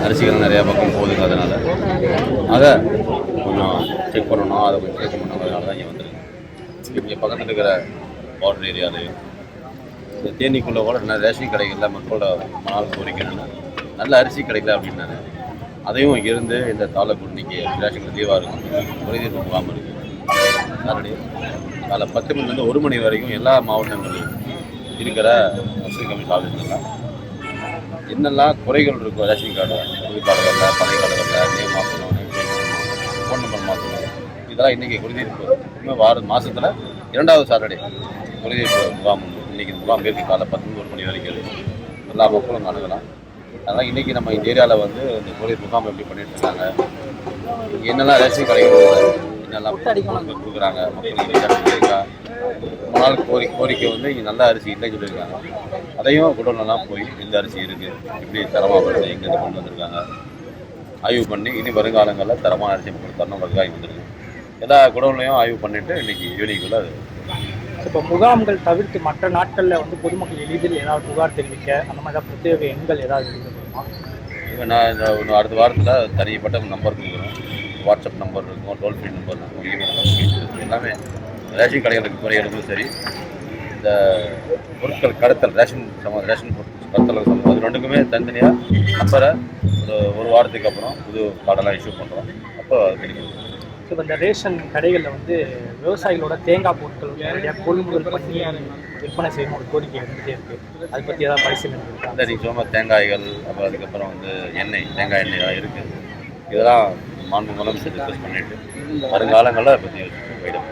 அரிசிகள் நிறையா பக்கம் போகுதுங்க. அதனால் அதை கொஞ்சம் செக் பண்ணணும், அதை கொஞ்சம் செக் பண்ணணுங்கிறதுனால தான் இங்கே வந்துருக்கு. இங்கே பக்கத்தில் இருக்கிற பார்டர் ஏரியாலையும் இந்த தேனிக்குள்ளே கூட நிறைய ரேஷன் கடைகளில் மக்களோட மனால் கோரிக்கைன்னு நல்ல அரிசி கிடைக்கல அப்படின்னாரு. அதையும் இருந்து இந்த தாளக்கூர் இன்னைக்கு ரேஷன் கடை லீவாக இருக்கும், குறைதீர்ப்பு முகாம் இருக்குது. சாட்டர்டே காலை 10 மணிலேருந்து 1 மணி வரைக்கும் எல்லா மாவட்டங்களிலும் இருக்கிற முஸ்லீம் கமிஷன் ஆஃபீஸ்லாம் என்னெல்லாம் குறைகள் இருக்கும், ரேஷன் கார்டு புது கார்டுகளில் பழைய கார்டுகளில் நேம் மாற்றணும், ஃபோன் நம்பர் மாற்றணும், இதெல்லாம் இன்றைக்கி குறைதீர்ப்பு இன்னும் மாதத்தில் 2வது சாட்டர்டே குறைதீர்ப்பு முகாம் உண்டு. இன்றைக்கி முகாம் இருக்குது, காலை 10 1 மணி வரைக்கும் இருக்குது. எல்லா மக்களும் அணுகலாம். அதனால் இன்றைக்கி நம்ம இந்த ஏரியாவில் வந்து இந்த குறைதீர்ப்பு முகாம் எப்படி பண்ணிட்டு இருக்காங்க, என்னெல்லாம் ரேஷன் கடைகள் என்னெல்லாம் கொடுக்குறாங்க, மக்களுக்கு மனால் கோரிக்கை வந்து இங்கே நல்ல அரிசி இல்லைன்னு சொல்லியிருக்காங்க. அதையும் குடோன்லாம் போய் எந்த அரிசி இருக்குது, எப்படி தரமாக வருது, எங்கேருந்து கொண்டு வந்திருக்காங்க ஆய்வு பண்ணி இனி வருங்காலங்களில் தரமான அரிசி மக்கள் தரணுங்கிறதுக்காக வந்துருக்கு. எல்லா குடோன்லையும் ஆய்வு பண்ணிவிட்டு இன்றைக்கி ஈவினிங்குள்ளே அது. இப்போ முகாம்கள் தவிர்த்து மற்ற நாட்களில் வந்து பொதுமக்கள் எளிதில் ஏதாவது புகார் தெரிவிக்க அந்த மாதிரி தான் பிரத்யேக எண்கள் ஏதாவது இருக்குமா? இப்போ நான் அடுத்த வாரத்தில் தனிப்பட்ட நம்பர் கொடுக்குறோம். வாட்ஸ்அப் நம்பர் இருக்கும், டோல் ஃப்ரீ நம்பர் இருக்கும், இமெயில் நம்பர் எல்லாமே. ரேஷன் கடைகளுக்கு குறையிறதும் சரி, இந்த பொருட்கள் கடத்தல் ரேஷன் பொருட்கள் கடத்தல் சம்பந்தம் அது ரெண்டுக்குமே தனித்தனியாக நம்பரை ஒரு வாரத்துக்கு அப்புறம் புது கார்டெல்லாம் இஷ்யூ பண்ணுறோம். அப்போ கிடைக்கும். ஸோ இந்த ரேஷன் கடைகளில் வந்து விவசாயிகளோட தேங்காய் பொருட்கள் நிறையா கொள்முதல் பண்ணி விற்பனை செய்யணும் ஒரு கோரிக்கை இருந்துகிட்டே இருக்குது. அதை பற்றி ஏதாவது பரிசீலனை இருக்கா? இல்லை, நீங்கள் சொன்ன தேங்காய்கள், அப்புறம் அதுக்கப்புறம் வந்து தேங்காய் எண்ணெய் தான் இருக்குது. இதெல்லாம் மாண்பு மூலம் டிஸ்கஸ் பண்ணிவிட்டு வருங்காலங்களில் அதை பற்றி வைடும்.